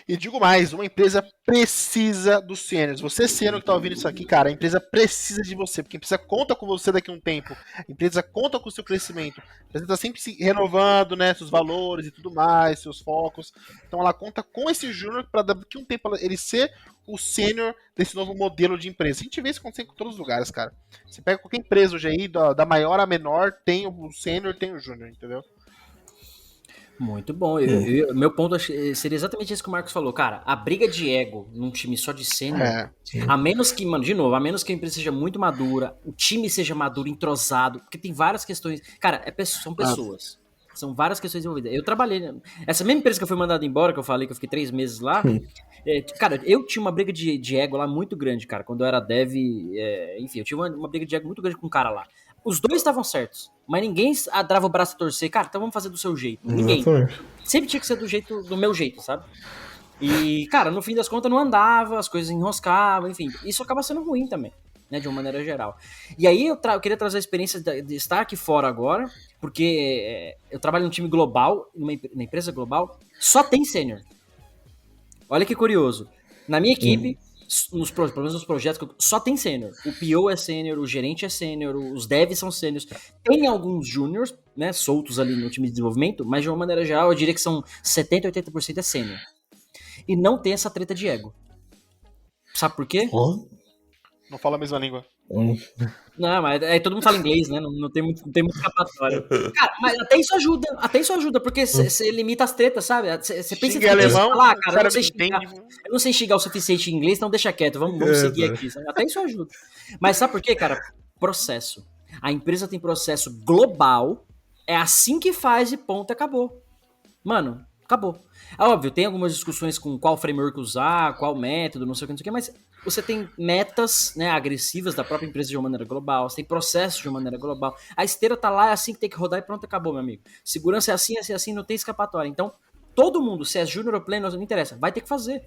[SPEAKER 4] E digo mais, uma empresa precisa dos sêniors. Você sênior que tá ouvindo isso aqui, cara, a empresa precisa de você, porque a empresa conta com você daqui a um tempo. A empresa conta com o seu crescimento. A empresa tá sempre se renovando, né, seus valores e tudo mais, seus focos. Então ela conta com esse júnior para daqui a um tempo ele ser o sênior desse novo modelo de empresa. A gente vê isso acontecer em todos os lugares, cara. Você pega qualquer empresa hoje aí, da maior a menor, tem o sênior, tem o júnior, entendeu?
[SPEAKER 3] Muito bom. Meu ponto seria exatamente isso que o Marcos falou. Cara, a briga de ego num time só de sênior, a menos que, mano, de novo, a menos que a empresa seja muito madura, o time seja maduro, entrosado, porque tem várias questões. Cara, são pessoas. São várias questões envolvidas. Eu trabalhei. Essa mesma empresa que eu fui mandado embora, que eu falei que eu fiquei 3 meses lá. Cara, eu tinha uma briga de ego lá muito grande, cara. Quando eu era dev. Enfim, eu tinha uma briga de ego muito grande com um cara lá. Os dois estavam certos, mas ninguém dava o braço a torcer. Cara, então vamos fazer do seu jeito. Ninguém. Sempre tinha que ser do meu jeito, sabe? E, cara, no fim das contas não andava, as coisas enroscavam, enfim. Isso acaba sendo ruim também, né, de uma maneira geral. E aí eu queria trazer a experiência de estar aqui fora agora, porque eu trabalho num time global, numa empresa global, só tem sênior. Olha que curioso. Na minha equipe, pelo menos nos projetos, só tem sênior. O PO é sênior, o gerente é sênior, os devs são sêniors. Tem alguns júniors, né, soltos ali no time de desenvolvimento, mas de uma maneira geral eu diria que são 70%, 80% é sênior. E não tem essa treta de ego. Sabe por quê?
[SPEAKER 4] Não fala a mesma língua.
[SPEAKER 3] Não, mas aí todo mundo fala inglês, né? Não tem muito escapatória. Cara, mas até isso ajuda, porque você limita as tretas, sabe? Você pensa
[SPEAKER 4] em alemão,
[SPEAKER 3] falar, cara, eu não sei xingar o suficiente em inglês, então deixa quieto, vamos seguir aqui. Sabe? Até isso ajuda. Mas sabe por quê, cara? Processo. A empresa tem processo global, é assim que faz e ponto, acabou. Mano, Acabou. É óbvio, tem algumas discussões com qual framework usar, qual método, não sei o que, mas você tem metas, né, agressivas da própria empresa de uma maneira global, você tem processos de uma maneira global. A esteira tá lá, é assim que tem que rodar e pronto, acabou, meu amigo. Segurança é assim, não tem escapatória. Então, todo mundo, se é júnior ou pleno, não interessa, vai ter que fazer.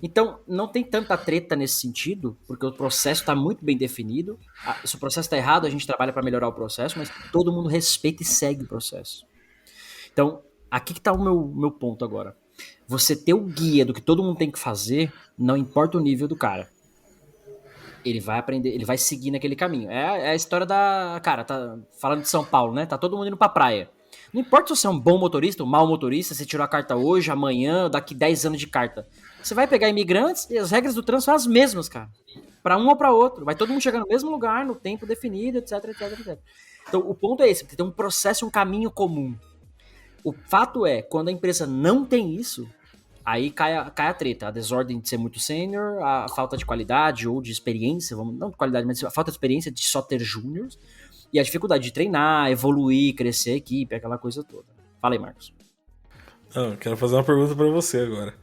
[SPEAKER 3] Então, não tem tanta treta nesse sentido, porque o processo está muito bem definido. Se o processo está errado, a gente trabalha para melhorar o processo, mas todo mundo respeita e segue o processo. Então, aqui que está o meu ponto agora. Você ter o guia do que todo mundo tem que fazer, não importa o nível do cara. Ele vai aprender, ele vai seguir naquele caminho. É a história da... Cara, tá falando de São Paulo, né? Tá todo mundo indo pra praia. Não importa se você é um bom motorista, um mau motorista, você tirou a carta hoje, amanhã, daqui 10 anos de carta. Você vai pegar imigrantes e as regras do trânsito são as mesmas, cara. Pra um ou pra outro. Vai todo mundo chegar no mesmo lugar, no tempo definido, etc, etc, etc. Então, o ponto é esse. Você tem um processo, um caminho comum. O fato é, quando a empresa não tem isso, aí cai a treta. A desordem de ser muito sênior, a falta de qualidade ou de experiência, não de qualidade, mas a falta de experiência de só ter júniors, e a dificuldade de treinar, evoluir, crescer a equipe, aquela coisa toda. Fala aí, Marcos.
[SPEAKER 5] Eu quero fazer uma pergunta pra você agora.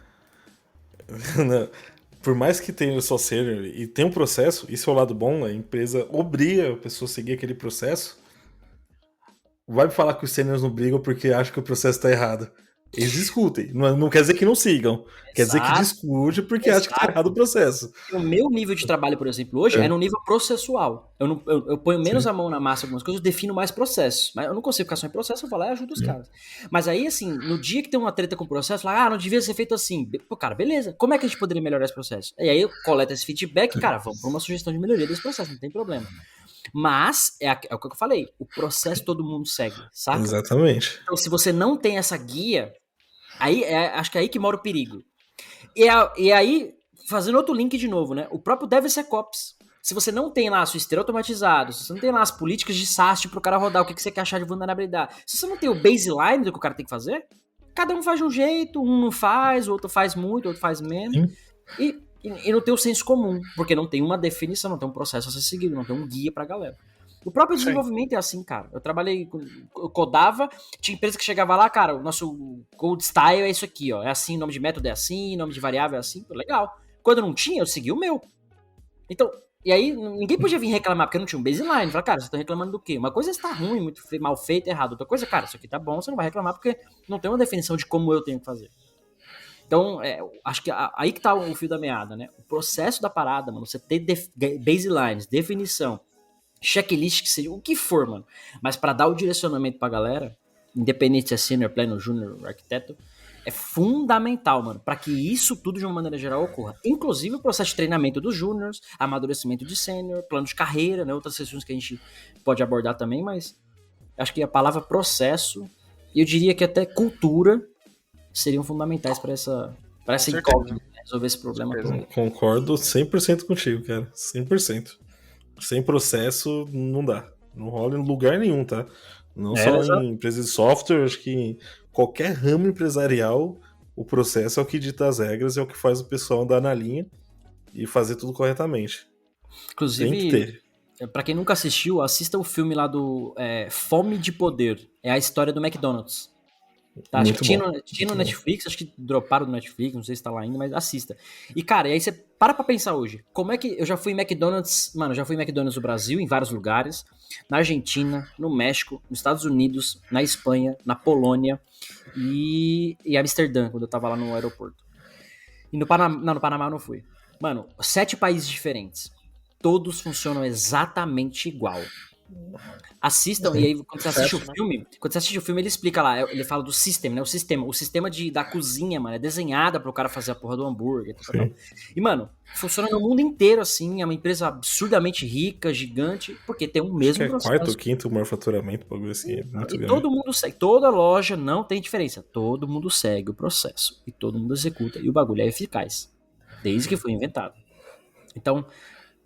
[SPEAKER 5] Por mais que tenha só sênior e tenha um processo, isso é o lado bom, a empresa obriga a pessoa a seguir aquele processo. Vai me falar que os sêniors não brigam porque acham que o processo tá errado. Eles discutem. Não quer dizer que não sigam. Quer dizer que discute porque acha que tá errado o processo.
[SPEAKER 3] O meu nível de trabalho, por exemplo, hoje é no nível processual. Eu ponho menos a mão na massa em algumas coisas, eu defino mais processos. Mas eu não consigo ficar só em processo, eu vou lá e ajudo os caras. Mas aí, assim, no dia que tem uma treta com o processo, lá, não devia ser feito assim. Pô, cara, beleza. Como é que a gente poderia melhorar esse processo? E aí eu coleto esse feedback, cara, vamos para uma sugestão de melhoria desse processo, não tem problema. Mas, é o que eu falei, o processo todo mundo segue, saca?
[SPEAKER 5] Exatamente.
[SPEAKER 3] Então, se você não tem essa guia, aí acho que é aí que mora o perigo. E aí, fazendo outro link de novo, né? O próprio DevSecOps. Se você não tem lá a sua esteira automatizada, se você não tem lá as políticas de SAST pro cara rodar, o que você quer achar de vulnerabilidade, se você não tem o baseline do que o cara tem que fazer, cada um faz de um jeito, um não faz, o outro faz muito, o outro faz menos. E não tem o senso comum, porque não tem uma definição, não tem um processo a ser seguido, não tem um guia pra galera. O próprio desenvolvimento é assim, cara. Eu codava, tinha empresa que chegava lá, cara, o nosso code style é isso aqui, ó. É assim, nome de método é assim, nome de variável é assim, legal. Quando não tinha, eu segui o meu. Então, e aí ninguém podia vir reclamar, porque não tinha um baseline. Falar, cara, vocês estão reclamando do quê? Uma coisa está ruim, muito mal feito, errado. Outra coisa, cara, isso aqui tá bom, você não vai reclamar, porque não tem uma definição de como eu tenho que fazer. Então, acho que aí que tá o fio da meada, né? O processo da parada, mano, você ter baselines, definição, checklist, que seja o que for, mano. Mas pra dar o direcionamento pra galera, independente se é senior, pleno, júnior, arquiteto, é fundamental, mano, pra que isso tudo de uma maneira geral ocorra. Inclusive o processo de treinamento dos júniors, amadurecimento de sênior, plano de carreira, né? Outras sessões que a gente pode abordar também, mas acho que a palavra processo, e eu diria que até cultura, seriam fundamentais pra essa incógnita, né? Resolver esse problema todo.
[SPEAKER 5] Concordo 100% contigo, cara. 100%. Sem processo, não dá. Não rola em lugar nenhum, tá? Não só em empresas de software, acho que em qualquer ramo empresarial, o processo é o que dita as regras, é o que faz o pessoal andar na linha e fazer tudo corretamente.
[SPEAKER 3] Inclusive,
[SPEAKER 5] tem que ter.
[SPEAKER 3] Pra quem nunca assistiu, assista o filme lá do Fome de Poder. É a história do McDonald's. Tá, acho que tinha no Netflix, acho que droparam do Netflix, não sei se tá lá ainda, mas assista. E cara, e aí você para pra pensar hoje, como é que eu já fui em McDonald's, mano, já fui em McDonald's no Brasil, em vários lugares, na Argentina, no México, nos Estados Unidos, na Espanha, na Polônia e Amsterdã, quando eu tava lá no aeroporto. E no Panamá eu não fui. Mano, 7 países diferentes, todos funcionam exatamente igual. Assistam, e aí quando você assiste o filme, ele explica lá, ele fala do sistema, né? O sistema da cozinha, mano, é desenhada pro cara fazer a porra do hambúrguer. Tal. E, mano, funciona no mundo inteiro, assim, é uma empresa absurdamente rica, gigante, porque tem o mesmo processo.
[SPEAKER 5] Quarto ou quinto maior faturamento, bagulho assim, é muito grande.
[SPEAKER 3] Todo mundo segue, toda loja não tem diferença, todo mundo segue o processo, e todo mundo executa, e o bagulho é eficaz, desde que foi inventado. Então,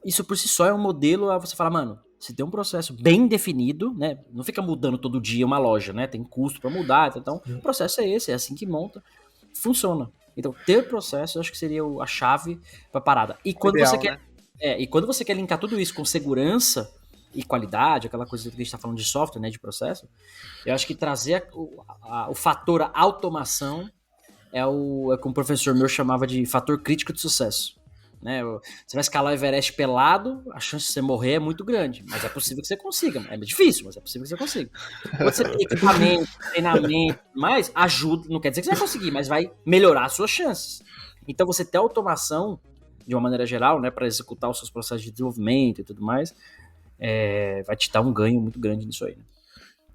[SPEAKER 3] isso por si só é um modelo a você falar, mano, se tem um processo bem definido, né? Não fica mudando todo dia uma loja, né? Tem custo para mudar, então o processo é esse, é assim que monta, funciona. Então ter processo eu acho que seria a chave para parada. E quando você quer, e quando você quer linkar tudo isso com segurança, e qualidade, aquela coisa que a gente está falando de software, né, de processo, eu acho que trazer o fator automação é o que um professor meu chamava de fator crítico de sucesso. Né? Você vai escalar o Everest pelado, a chance de você morrer é muito grande, mas é possível que você consiga. É difícil, mas é possível que você consiga. Quando você tem equipamento, treinamento, mais ajuda, não quer dizer que você vai conseguir, mas vai melhorar as suas chances. Então você ter automação, de uma maneira geral, né, para executar os seus processos de desenvolvimento e tudo mais, vai te dar um ganho muito grande nisso aí. Né?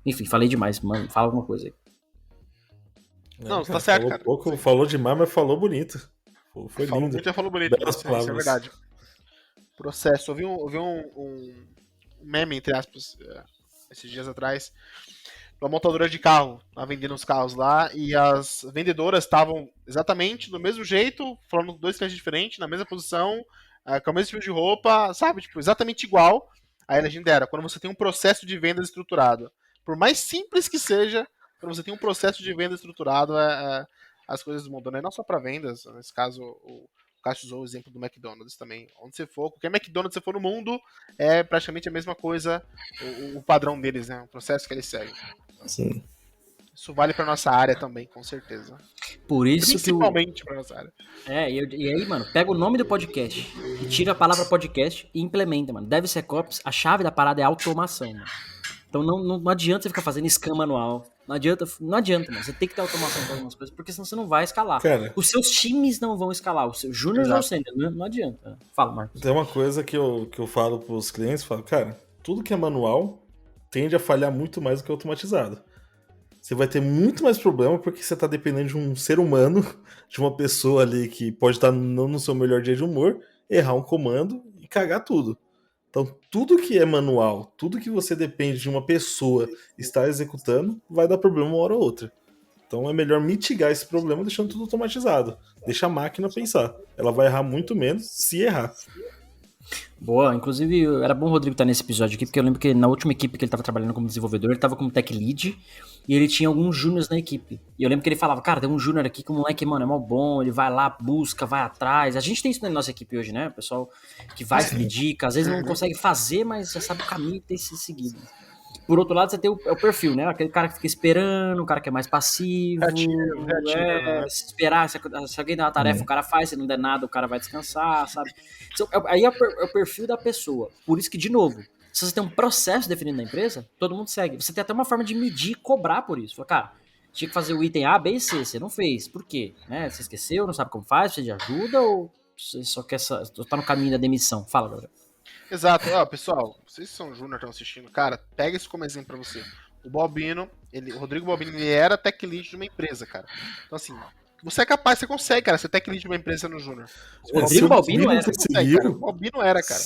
[SPEAKER 3] Enfim, falei demais, mano, fala alguma coisa aí.
[SPEAKER 4] Não, tá certo, cara.
[SPEAKER 5] Falou demais, mas falou bonito. Foi
[SPEAKER 4] falou
[SPEAKER 5] lindo.
[SPEAKER 4] Muito, já falou bonito.
[SPEAKER 5] Isso
[SPEAKER 4] é verdade. Processo. Eu vi um meme, entre aspas, esses dias atrás, uma montadora de carro, tá vendendo os carros lá, e as vendedoras estavam exatamente do mesmo jeito, falando 2 clientes diferentes, na mesma posição, com o mesmo estilo de roupa, sabe? Tipo, exatamente igual. Aí a legenda era, quando você tem um processo de venda estruturado, por mais simples que seja, quando você tem um processo de venda estruturado, as coisas mudam, né? Não só para vendas, nesse caso o Cássio usou o exemplo do McDonald's também. Onde você for, qualquer McDonald's você for no mundo, é praticamente a mesma coisa, o padrão deles, né? O processo que eles seguem.
[SPEAKER 5] Sim.
[SPEAKER 4] Isso vale para nossa área também, com certeza.
[SPEAKER 3] Por isso
[SPEAKER 4] principalmente para nossa área.
[SPEAKER 3] E aí, mano, pega o nome do podcast, tira a palavra podcast e implementa, mano. DevSecOps, a chave da parada é automação, mano. Então não adianta você ficar fazendo scan manual. Não adianta, mano. Você tem que ter automação para algumas coisas, porque senão você não vai escalar.
[SPEAKER 5] Cara,
[SPEAKER 3] os seus times não vão escalar. Os seus júnior ou sênior, não adianta. Fala, Marcos.
[SPEAKER 5] Tem uma coisa que eu falo pros clientes, falo, cara, tudo que é manual tende a falhar muito mais do que automatizado. Você vai ter muito mais problema porque você tá dependendo de um ser humano, de uma pessoa ali que pode estar não no seu melhor dia de humor, errar um comando e cagar tudo. Então, tudo que é manual, tudo que você depende de uma pessoa estar executando, vai dar problema uma hora ou outra. Então, é melhor mitigar esse problema deixando tudo automatizado. Deixa a máquina pensar. Ela vai errar muito menos se errar.
[SPEAKER 3] Boa, inclusive era bom o Rodrigo estar nesse episódio aqui, porque eu lembro que na última equipe que ele estava trabalhando como desenvolvedor, ele estava como tech lead e ele tinha alguns júniors na equipe. E eu lembro que ele falava, cara, tem um júnior aqui que o moleque, mano, é mó bom, ele vai lá, busca, vai atrás. A gente tem isso na nossa equipe hoje, né? O pessoal que vai pedir dica, às vezes não consegue fazer, mas já sabe o caminho e tem se seguido. Por outro lado, você tem o perfil, né? Aquele cara que fica esperando, o cara que é mais passivo. Esperar, se alguém dá uma tarefa, o cara faz, se não der nada, o cara vai descansar, sabe? Aí é o perfil da pessoa. Por isso que, de novo, se você tem um processo definido na empresa, todo mundo segue. Você tem até uma forma de medir e cobrar por isso. Fala, cara, tinha que fazer o item A, B e C, você não fez. Por quê? Né? Você esqueceu, não sabe como faz, precisa de ajuda ou você só quer tá no caminho da demissão? Fala, galera.
[SPEAKER 4] Exato. Pessoal, vocês que são júnior, estão assistindo, cara, pega isso como exemplo pra você. O Bobino, o Rodrigo Bobino, ele era tech lead de uma empresa, cara. Então, assim, você é capaz, você consegue, cara, ser tech lead de uma empresa no júnior.
[SPEAKER 3] O Rodrigo Bobino era.
[SPEAKER 4] O Bobino era, cara.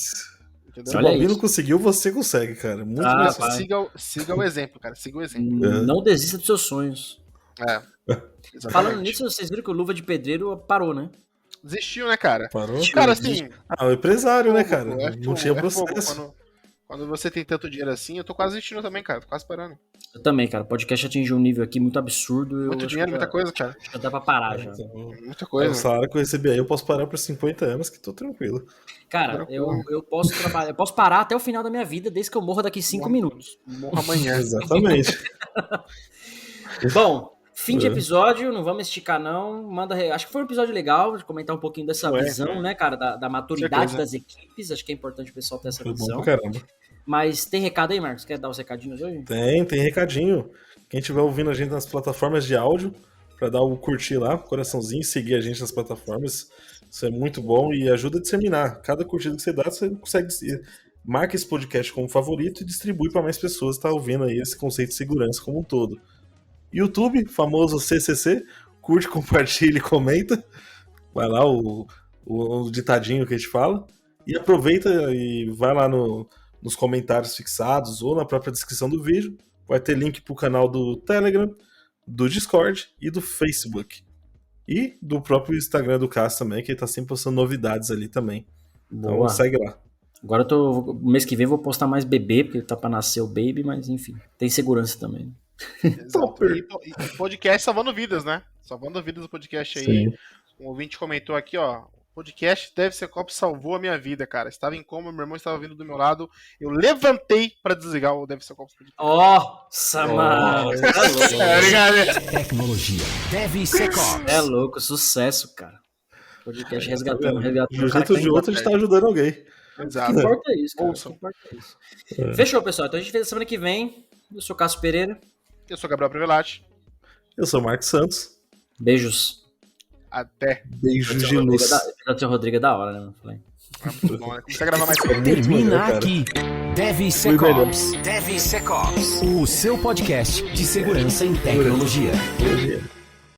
[SPEAKER 4] Entendeu?
[SPEAKER 5] Se o Bobino conseguiu, você consegue, cara. Muito
[SPEAKER 4] siga o exemplo, cara. Siga o exemplo.
[SPEAKER 3] Não desista dos seus sonhos. Falando nisso, vocês viram que o Luva de Pedreiro parou, né?
[SPEAKER 4] Desistiu, né, cara?
[SPEAKER 5] Parou?
[SPEAKER 4] Cara, assim...
[SPEAKER 5] o empresário, né, cara? Não tinha processo.
[SPEAKER 4] Quando você tem tanto dinheiro assim, eu tô quase desistindo também, cara. Tô quase parando.
[SPEAKER 3] Eu também, cara. O podcast atingiu um nível aqui muito absurdo.
[SPEAKER 4] Muito dinheiro, muita coisa, cara.
[SPEAKER 3] Acho que dá pra parar já.
[SPEAKER 4] Muita coisa.
[SPEAKER 5] O salário que eu recebi aí, eu posso parar por 50 anos, que tô tranquilo.
[SPEAKER 3] Cara, eu posso trabalhar, eu posso parar até o final da minha vida, desde que eu morra daqui 5 minutos.
[SPEAKER 4] Morra amanhã.
[SPEAKER 5] Exatamente.
[SPEAKER 3] Bom... Fim de episódio, não vamos esticar não, acho que foi um episódio legal, de comentar um pouquinho dessa visão, né, cara, da maturidade das equipes, acho que é importante o pessoal ter essa visão.
[SPEAKER 5] Bom pra caramba.
[SPEAKER 3] Mas tem recado aí, Marcos? Quer dar os recadinhos hoje?
[SPEAKER 5] Tem recadinho. Quem estiver ouvindo a gente nas plataformas de áudio, pra dar o curtir lá, coraçãozinho, seguir a gente nas plataformas, isso é muito bom e ajuda a disseminar. Cada curtida que você dá, você consegue marca esse podcast como favorito e distribui para mais pessoas que estão ouvindo aí esse conceito de segurança como um todo. YouTube, famoso CCC, curte, compartilha e comenta. Vai lá o ditadinho que a gente fala. E aproveita e vai lá nos comentários fixados ou na própria descrição do vídeo. Vai ter link pro canal do Telegram, do Discord e do Facebook. E do próprio Instagram do Cássio também, que ele tá sempre postando novidades ali também. Então
[SPEAKER 3] Boa.
[SPEAKER 5] Segue lá.
[SPEAKER 3] Agora mês que vem eu vou postar mais bebê, porque tá pra nascer o baby, mas enfim, tem segurança também.
[SPEAKER 4] E podcast salvando vidas, né? Salvando vidas do podcast aí. Sim. Um ouvinte comentou aqui, ó. Podcast DevSecOps salvou a minha vida, cara. Estava em coma, meu irmão estava vindo do meu lado. Eu levantei para desligar o DevSecOps Podcast.
[SPEAKER 3] Nossa, mano.
[SPEAKER 1] Tecnologia. DevSecOps.
[SPEAKER 3] É louco, sucesso, cara. Podcast resgatando.
[SPEAKER 5] De um jeito ou de outro, a gente tá ajudando alguém.
[SPEAKER 4] Exato.
[SPEAKER 3] O que importa é isso, cara.
[SPEAKER 4] Ouçam.
[SPEAKER 3] O que importa é isso. Fechou, pessoal. Então a gente fez a semana que vem. Eu sou Cássio Pereira.
[SPEAKER 4] Eu sou Gabriel Privelati.
[SPEAKER 5] Eu sou o Marcos Santos.
[SPEAKER 3] Beijos.
[SPEAKER 4] Até.
[SPEAKER 5] Beijos de luz.
[SPEAKER 3] O seu Rodrigo é da hora, né? Falei.
[SPEAKER 4] Muito bom, né? Comecei a gravar mais cedo.
[SPEAKER 1] Termina
[SPEAKER 5] melhor, cara.
[SPEAKER 1] aqui. DevSecOps. DevSecOps. O seu podcast de segurança em tecnologia.